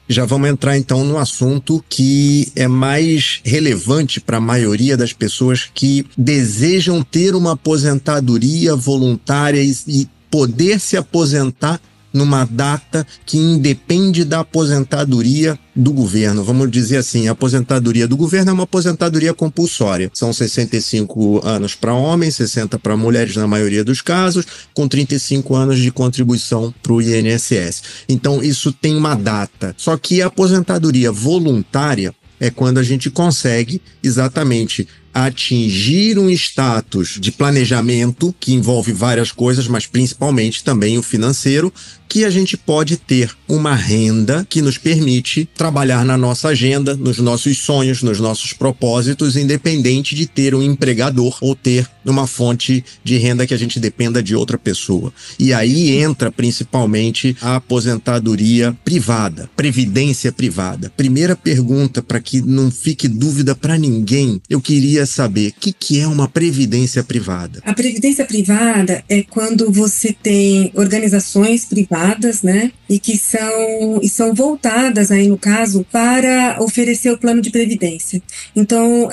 Já vamos entrar então no assunto que é mais relevante para a maioria das pessoas que desejam ter uma aposentadoria voluntária e poder se aposentar numa data que independe da aposentadoria do governo. Vamos dizer assim, a aposentadoria do governo é uma aposentadoria compulsória. São 65 anos para homens, 60 para mulheres na maioria dos casos, com 35 anos de contribuição para o INSS. Então, isso tem uma data. Só que a aposentadoria voluntária é quando a gente consegue exatamente atingir um status de planejamento que envolve várias coisas, mas principalmente também o financeiro, que a gente pode ter uma renda que nos permite trabalhar na nossa agenda, nos nossos sonhos, nos nossos propósitos, independente de ter um empregador ou ter uma fonte de renda que a gente dependa de outra pessoa. E aí entra principalmente a aposentadoria privada, previdência privada. Primeira pergunta, para que não fique dúvida para ninguém, eu queria saber o que é uma previdência privada. A previdência privada é quando você tem organizações privadas, né, e que são voltadas aí no caso para oferecer o plano de previdência. Então,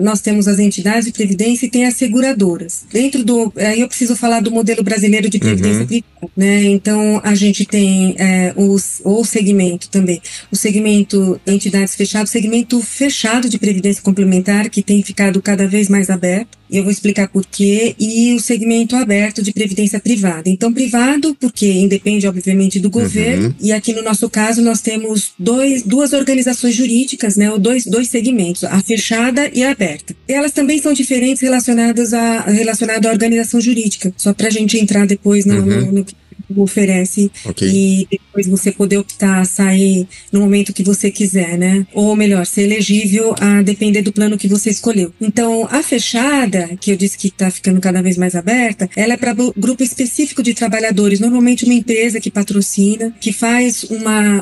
nós temos as entidades de previdência e tem as seguradoras. Aí eu preciso falar do modelo brasileiro de previdência privada, né? Então, a gente tem o segmento também, o segmento entidades fechadas, o segmento fechado de previdência complementar, que tem ficado cada vez mais aberto, e eu vou explicar por quê, e o segmento aberto de previdência privada. Então, privado, porque independe, obviamente, do governo, e aqui no nosso caso nós temos duas organizações jurídicas, né, ou dois segmentos, a fechada e a aberta. E elas também são diferentes relacionadas à organização jurídica, só para a gente entrar depois no que oferece, e depois você poder optar, sair no momento que você quiser, né? Ou melhor, ser elegível a depender do plano que você escolheu. Então, a fechada, que eu disse que está ficando cada vez mais aberta, ela é para grupo específico de trabalhadores, normalmente uma empresa que patrocina, que faz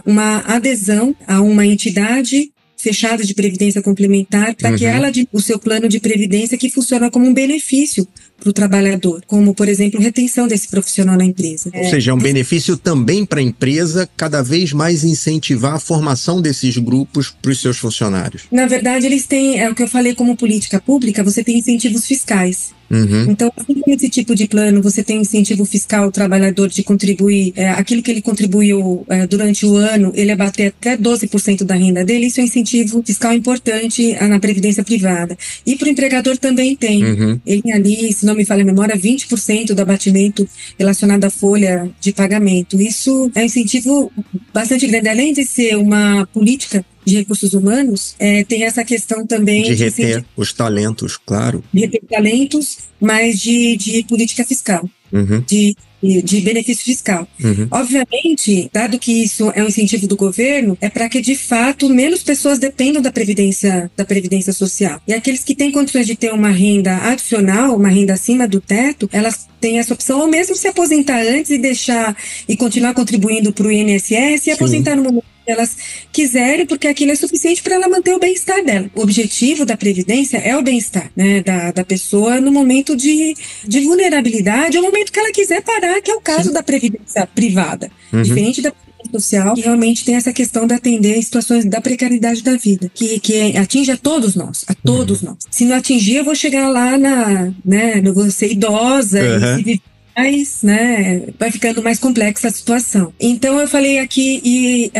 uma adesão a uma entidade fechada de previdência complementar para que ela, o seu plano de previdência, que funciona como um benefício para o trabalhador, como, por exemplo, retenção desse profissional na empresa. Ou seja, é um benefício também para a empresa cada vez mais incentivar a formação desses grupos para os seus funcionários. Na verdade, eles têm, é o que eu falei como política pública, você tem incentivos fiscais. Então, assim como esse tipo de plano, você tem incentivo fiscal ao trabalhador de contribuir, aquilo que ele contribuiu durante o ano, ele abater até 12% da renda dele, isso é um incentivo fiscal importante na previdência privada. E para o empregador também tem. Ele tem ali, se não me falha a memória, 20% do abatimento relacionado à folha de pagamento. Isso é um incentivo bastante grande. Além de ser uma política de recursos humanos, tem essa questão também de reter os talentos, claro. De reter talentos, mas de política fiscal, de benefício fiscal. Obviamente, dado que isso é um incentivo do governo, é para que, de fato, menos pessoas dependam da previdência social. E aqueles que têm condições de ter uma renda adicional, uma renda acima do teto, elas têm essa opção, ou mesmo se aposentar antes e continuar contribuindo para o INSS e aposentar no momento que elas quiserem, porque aquilo é suficiente para ela manter o bem-estar dela. O objetivo da previdência é o bem-estar, né, da pessoa no momento de vulnerabilidade, ou no momento que ela quiser parar, que é o caso da previdência privada. Diferente da previdência social, que realmente tem essa questão de atender situações da precariedade da vida, que atinge a todos nós, Se não atingir, eu vou chegar lá eu vou ser idosa e se viver mais, né, vai ficando mais complexa a situação. Então eu falei aqui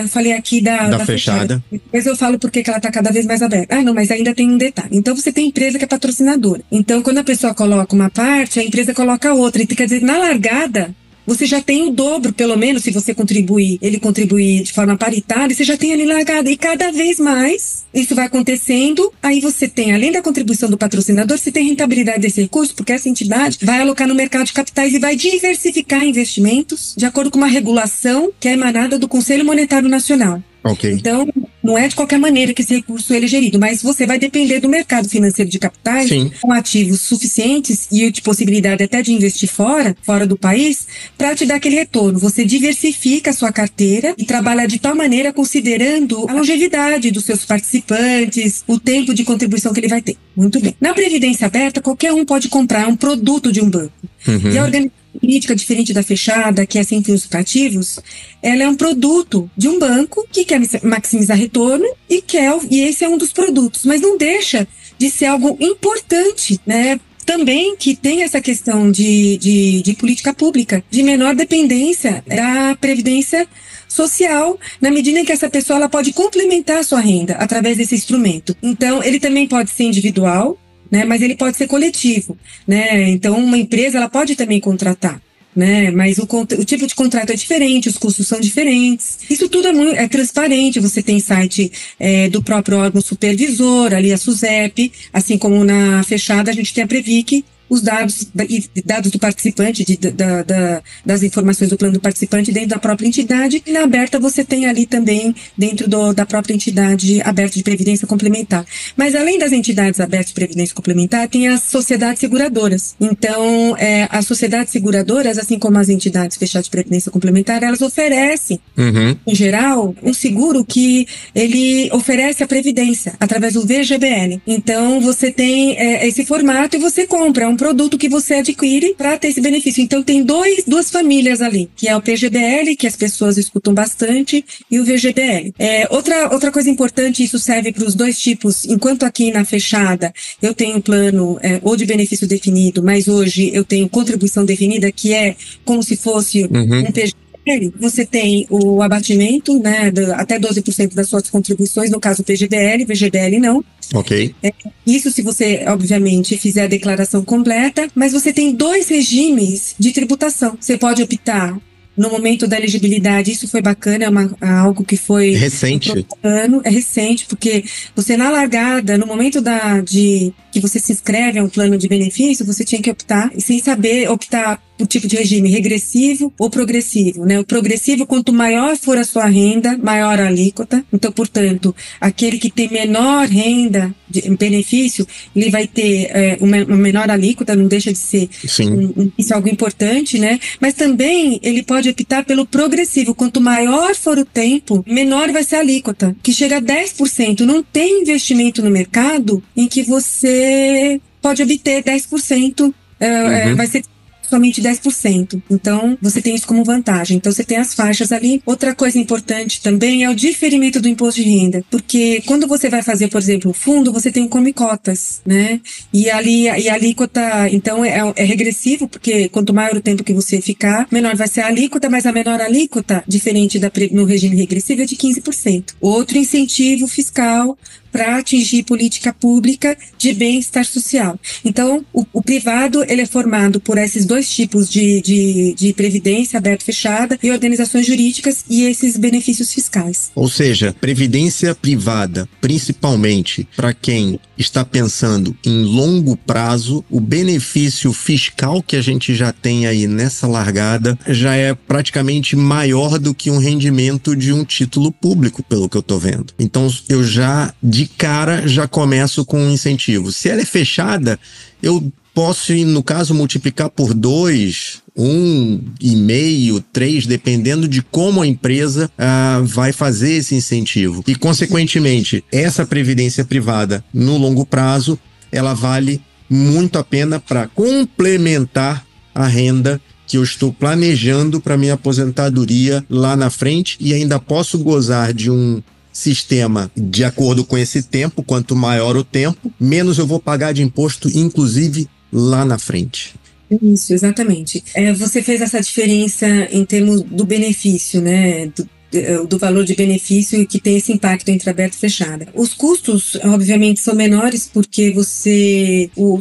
da fechada. Depois eu falo porque que ela está cada vez mais aberta. Não, mas ainda tem um detalhe. Então você tem empresa que é patrocinadora. Então quando a pessoa coloca uma parte, a empresa coloca outra. Então, quer dizer, na largada, você já tem o dobro, pelo menos, se você ele contribuir de forma paritária, você já tem ali largada. E cada vez mais isso vai acontecendo. Aí você tem, além da contribuição do patrocinador, você tem rentabilidade desse recurso, porque essa entidade vai alocar no mercado de capitais e vai diversificar investimentos de acordo com uma regulação que é emanada do Conselho Monetário Nacional. Então, não é de qualquer maneira que esse recurso ele é gerido, mas você vai depender do mercado financeiro de capitais, com ativos suficientes e de possibilidade até de investir fora do país, para te dar aquele retorno. Você diversifica a sua carteira e trabalha de tal maneira considerando a longevidade dos seus participantes, o tempo de contribuição que ele vai ter. Muito bem. Na Previdência Aberta, qualquer um pode comprar um produto de um banco. E a organização política, diferente da fechada, que é sem fins lucrativos, ela é um produto de um banco que quer maximizar retorno e esse é um dos produtos, mas não deixa de ser algo importante, né? Também que tem essa questão de política pública, de menor dependência da previdência social, na medida em que essa pessoa ela pode complementar a sua renda através desse instrumento. Então, ele também pode ser individual, né, mas ele pode ser coletivo, né? Então, uma empresa ela pode também contratar, né? Mas o tipo de contrato é diferente, os custos são diferentes. Isso tudo é transparente. Você tem site do próprio órgão supervisor, ali a SUSEP, assim como na fechada a gente tem a Previc, os dados do participante, das informações do plano do participante dentro da própria entidade, e na aberta você tem ali também, dentro da própria entidade aberta de previdência complementar. Mas além das entidades abertas de previdência complementar, tem as sociedades seguradoras. Então, as sociedades seguradoras, assim como as entidades fechadas de previdência complementar, elas oferecem, em geral, um seguro que ele oferece a previdência, através do VGBL. Então, você tem esse formato e você compra um produto que você adquire para ter esse benefício. Então, tem duas famílias ali, que é o PGBL, que as pessoas escutam bastante, e o VGBL. Outra coisa importante, isso serve para os dois tipos, enquanto aqui na fechada eu tenho um plano ou de benefício definido, mas hoje eu tenho contribuição definida, que é como se fosse um PGBL. Você tem o abatimento, né, até 12% das suas contribuições, no caso PGBL, VGBL não. Ok. Isso se você, obviamente, fizer a declaração completa, mas você tem 2 regimes de tributação. Você pode optar no momento da elegibilidade, isso foi bacana, é algo que foi... Recente. É recente, porque você na largada, no momento que você se inscreve a um plano de benefício, você tinha que optar, sem saber optar por tipo de regime regressivo ou progressivo, né? O progressivo, quanto maior for a sua renda, maior a alíquota. Então, portanto, aquele que tem menor renda de benefício, ele vai ter uma menor alíquota, não deixa de ser isso é algo importante, né? Mas também ele pode optar pelo progressivo. Quanto maior for o tempo, menor vai ser a alíquota, que chega a 10%. Não tem investimento no mercado em que você pode obter 10%, vai ser somente 10%. Então, você tem isso como vantagem. Então, você tem as faixas ali. Outra coisa importante também é o diferimento do imposto de renda. Porque quando você vai fazer, por exemplo, o fundo, você tem come cotas, né? E ali, a alíquota, então, é regressivo, porque quanto maior o tempo que você ficar, menor vai ser a alíquota, mas a menor alíquota, diferente no regime regressivo, é de 15%. Outro incentivo fiscal para atingir política pública de bem-estar social. Então, o privado ele é formado por esses 2 tipos de previdência, aberta e fechada, e organizações jurídicas e esses benefícios fiscais. Ou seja, previdência privada, principalmente para quem está pensando em longo prazo, o benefício fiscal que a gente já tem aí nessa largada já é praticamente maior do que um rendimento de um título público, pelo que eu estou vendo. Então, eu de cara já começo com um incentivo. Se ela é fechada, eu posso, no caso, multiplicar por 2, 1,5, 3, dependendo de como a empresa vai fazer esse incentivo. E, consequentemente, essa previdência privada no longo prazo, ela vale muito a pena para complementar a renda que eu estou planejando para minha aposentadoria lá na frente, e ainda posso gozar de um sistema de acordo com esse tempo. Quanto maior o tempo, menos eu vou pagar de imposto, inclusive lá na frente. Isso, exatamente. Você fez essa diferença em termos do benefício, né? Do valor de benefício, que tem esse impacto entre aberta e fechada. Os custos, obviamente, são menores, porque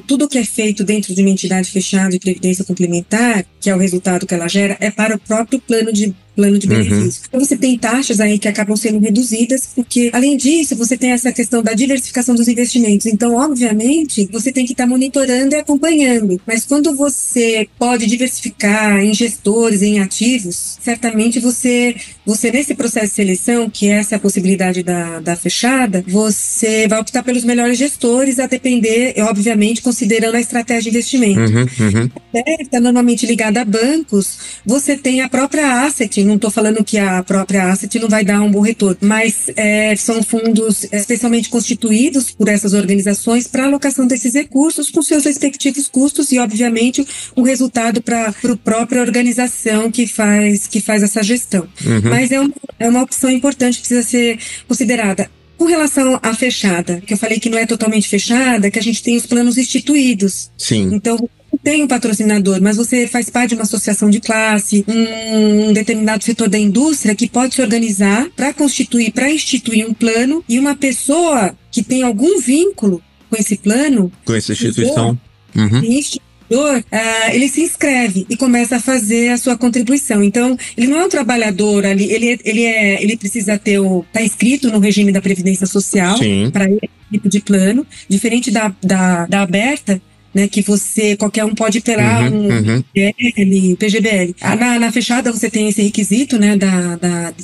tudo que é feito dentro de uma entidade fechada de previdência complementar, que é o resultado que ela gera, é para o próprio plano de benefício. Então, você tem taxas aí que acabam sendo reduzidas, porque, além disso, você tem essa questão da diversificação dos investimentos. Então, obviamente, você tem que estar monitorando e acompanhando. Mas quando você pode diversificar em gestores, em ativos, certamente você nesse processo de seleção, que essa é a possibilidade da fechada, você vai optar pelos melhores gestores, a depender, obviamente, considerando a estratégia de investimento. Está normalmente ligada a bancos, você tem a própria asset, obviamente, não estou falando que a própria asset não vai dar um bom retorno, mas são fundos especialmente constituídos por essas organizações para alocação desses recursos com seus respectivos custos e, obviamente, o resultado para a própria organização que faz essa gestão. Mas é uma opção importante que precisa ser considerada. Com relação à fechada, que eu falei que não é totalmente fechada, que a gente tem os planos instituídos. Sim. Então, tem um patrocinador, mas você faz parte de uma associação de classe, um determinado setor da indústria que pode se organizar para instituir um plano, e uma pessoa que tem algum vínculo com esse plano, com essa instituição, ele se inscreve e começa a fazer a sua contribuição. Então, ele não é um trabalhador ali, ele precisa tá inscrito no regime da Previdência Social para esse tipo de plano, diferente da aberta, né, que qualquer um pode pegar PGBL. Na fechada você tem esse requisito, né,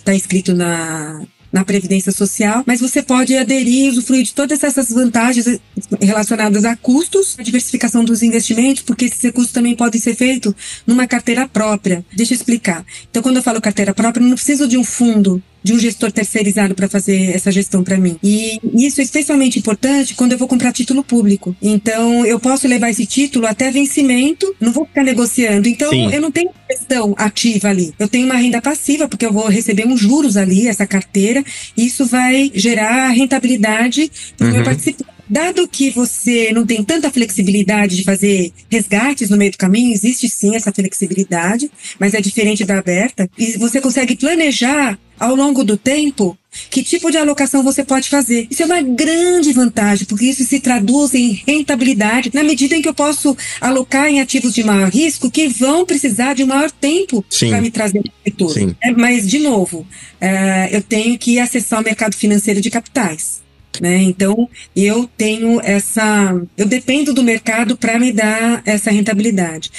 tá inscrito na Previdência Social, mas você pode aderir e usufruir de todas essas vantagens relacionadas a custos, a diversificação dos investimentos, porque esses recursos também podem ser feitos numa carteira própria. Deixa eu explicar. Então, quando eu falo carteira própria, eu não preciso de um fundo, de um gestor terceirizado para fazer essa gestão para mim. E isso é especialmente importante quando eu vou comprar título público. Então, eu posso levar esse título até vencimento, não vou ficar negociando. Então, eu não tenho gestão ativa ali. Eu tenho uma renda passiva, porque eu vou receber uns juros ali, essa carteira, e isso vai gerar rentabilidade para o meu participante. Dado que você não tem tanta flexibilidade de fazer resgates no meio do caminho, existe sim essa flexibilidade, mas é diferente da aberta, e você consegue planejar ao longo do tempo que tipo de alocação você pode fazer. Isso é uma grande vantagem, porque isso se traduz em rentabilidade na medida em que eu posso alocar em ativos de maior risco que vão precisar de maior tempo para me trazer retorno. Mas, de novo, eu tenho que acessar o mercado financeiro de capitais. Né? Então, eu dependo do mercado para me dar essa rentabilidade.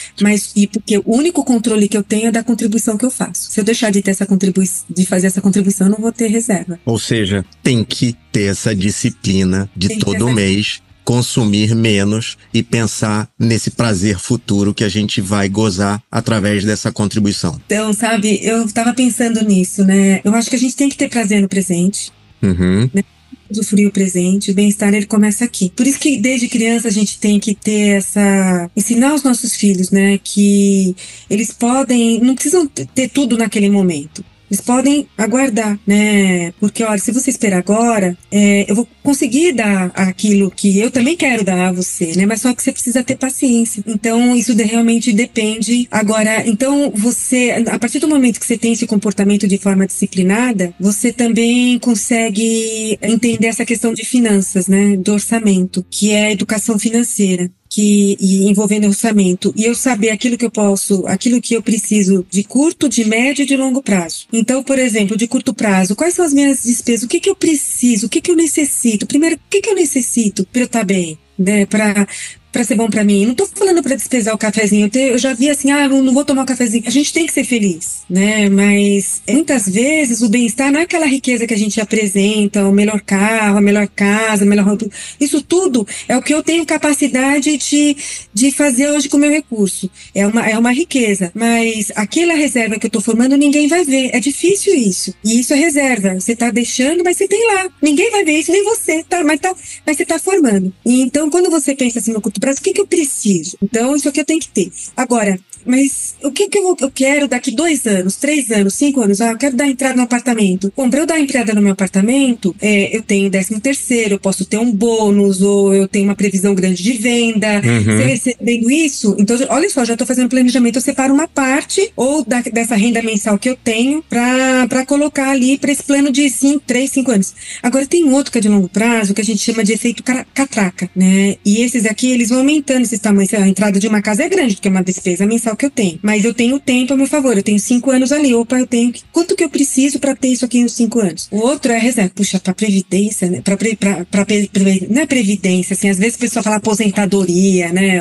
Porque o único controle que eu tenho é da contribuição que eu faço. Se eu deixar de fazer essa contribuição, eu não vou ter reserva. Ou seja, tem que ter essa disciplina de todo mês consumir menos e pensar nesse prazer futuro que a gente vai gozar através dessa contribuição. Então, sabe, eu estava pensando nisso, né? Eu acho que a gente tem que ter prazer no presente. Né? Usufruir o presente, o bem-estar ele começa aqui. Por isso que desde criança a gente tem que ter ensinar os nossos filhos, né, que eles não precisam ter tudo naquele momento. Eles podem aguardar, né? Porque, olha, se você esperar agora, eu vou conseguir dar aquilo que eu também quero dar a você, né? Mas só que você precisa ter paciência. Então, isso realmente depende. Agora, então, a partir do momento que você tem esse comportamento de forma disciplinada, você também consegue entender essa questão de finanças, né? Do orçamento, que é a educação financeira. Envolvendo orçamento, e eu saber aquilo que eu preciso de curto, de médio e de longo prazo. Então, por exemplo, de curto prazo, quais são as minhas despesas? O que eu preciso? O que eu necessito? Primeiro, o que eu necessito para eu estar bem? Né? Para ser bom para mim. Não tô falando para despesar o cafezinho. Eu já vi assim, não vou tomar um cafezinho. A gente tem que ser feliz, né? Mas muitas vezes o bem-estar não é aquela riqueza que a gente apresenta, o melhor carro, a melhor casa, a melhor roupa. Isso tudo é o que eu tenho capacidade de fazer hoje com o meu recurso. É uma riqueza. Mas aquela reserva que eu tô formando, ninguém vai ver. É difícil isso. E isso é reserva. Você tá deixando, mas você tem lá. Ninguém vai ver isso, nem você. Mas você tá formando. E então, quando você pensa assim no curto prazo, o que eu preciso? Então, isso aqui eu tenho que ter. Agora, mas o que eu quero daqui 2 anos, 3 anos, 5 anos? Eu quero dar entrada no apartamento. Bom, para eu dar entrada no meu apartamento, eu tenho 13º, eu posso ter um bônus, ou eu tenho uma previsão grande de venda. Se recebendo isso, então, olha só, já estou fazendo planejamento, eu separo uma parte, ou dessa renda mensal que eu tenho, para colocar ali para esse plano de 3, 5 anos. Agora, tem outro que é de longo prazo, que a gente chama de efeito catraca, né? E esses aqui, eles vão aumentando esses tamanhos. A entrada de uma casa é grande, porque é uma despesa mensal que eu tenho. Mas eu tenho tempo a meu favor. Eu tenho 5 anos ali. Opa, quanto que eu preciso para ter isso aqui nos 5 anos? O outro é a reserva. Puxa, para previdência, né? Não é previdência, assim. Às vezes a pessoa fala aposentadoria, né?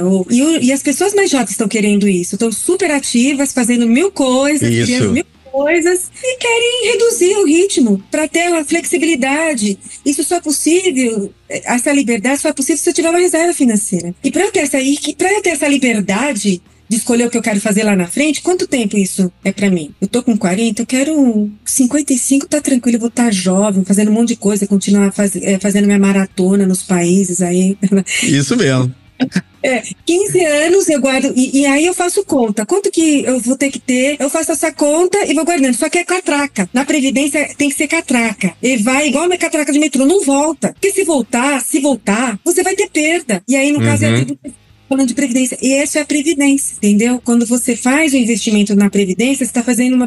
E as pessoas mais jovens estão querendo isso. Estão super ativas, fazendo 1000 coisas, criando 1000 coisas e querem reduzir o ritmo para ter uma flexibilidade. Isso só é possível, essa liberdade só é possível se eu tiver uma reserva financeira. E para eu ter essa liberdade, de escolher o que eu quero fazer lá na frente, quanto tempo isso é pra mim? Eu tô com 40, eu quero 55, tá tranquilo, eu vou estar jovem, fazendo um monte de coisa, continuar fazendo minha maratona nos países aí. Isso mesmo. 15 anos eu guardo, e aí eu faço conta. Quanto que eu vou ter que ter? Eu faço essa conta e vou guardando. Só que é catraca. Na Previdência tem que ser catraca. E vai igual uma catraca de metrô, não volta. Porque se voltar, você vai ter perda. E aí, no caso, é a tributação. Falando de previdência, e essa é a previdência, entendeu? Quando você faz o investimento na previdência, você está fazendo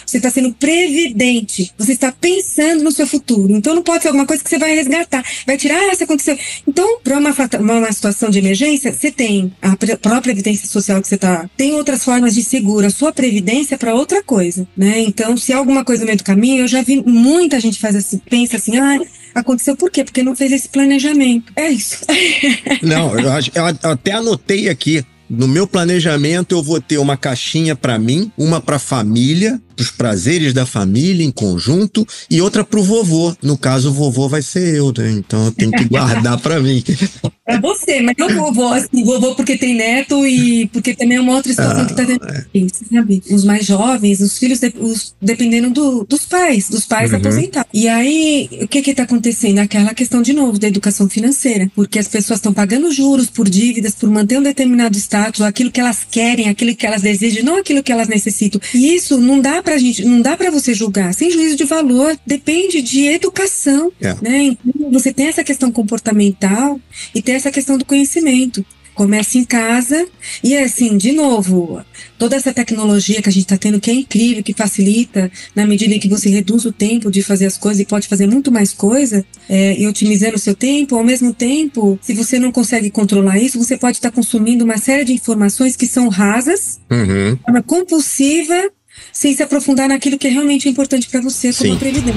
você está sendo previdente, você está pensando no seu futuro. Então não pode ser alguma coisa que você vai resgatar, vai tirar, se aconteceu. Então, para uma situação de emergência, você tem a própria previdência social que você tem outras formas de seguro, a sua previdência para outra coisa, né? Então, se há alguma coisa no meio do caminho, eu já vi muita gente pensa assim, aconteceu por quê? Porque não fez esse planejamento. É isso. Não, eu até anotei aqui. No meu planejamento, eu vou ter uma caixinha para mim, uma para a família, para os prazeres da família em conjunto, e outra para o vovô. No caso, o vovô vai ser eu, né? Então eu tenho que guardar para mim. É você, mas não vovô, assim, vovô porque tem neto e porque também é uma outra situação que tá tendo. Sabe? Os mais jovens, os filhos, dependendo dos pais aposentados. E aí, o que tá acontecendo? Aquela questão, de novo, da educação financeira. Porque as pessoas estão pagando juros por dívidas, por manter um determinado status, aquilo que elas querem, aquilo que elas desejam, não aquilo que elas necessitam. E isso não dá pra você julgar, sem juízo de valor, depende de educação, né? Então, você tem essa questão comportamental e tem essa questão do conhecimento. Começa em casa e assim, de novo, toda essa tecnologia que a gente está tendo, que é incrível, que facilita, na medida em que você reduz o tempo de fazer as coisas e pode fazer muito mais coisa, e otimizando o seu tempo, ao mesmo tempo, se você não consegue controlar isso, você pode estar consumindo uma série de informações que são rasas, de forma compulsiva, sem se aprofundar naquilo que é realmente importante para você como previdente.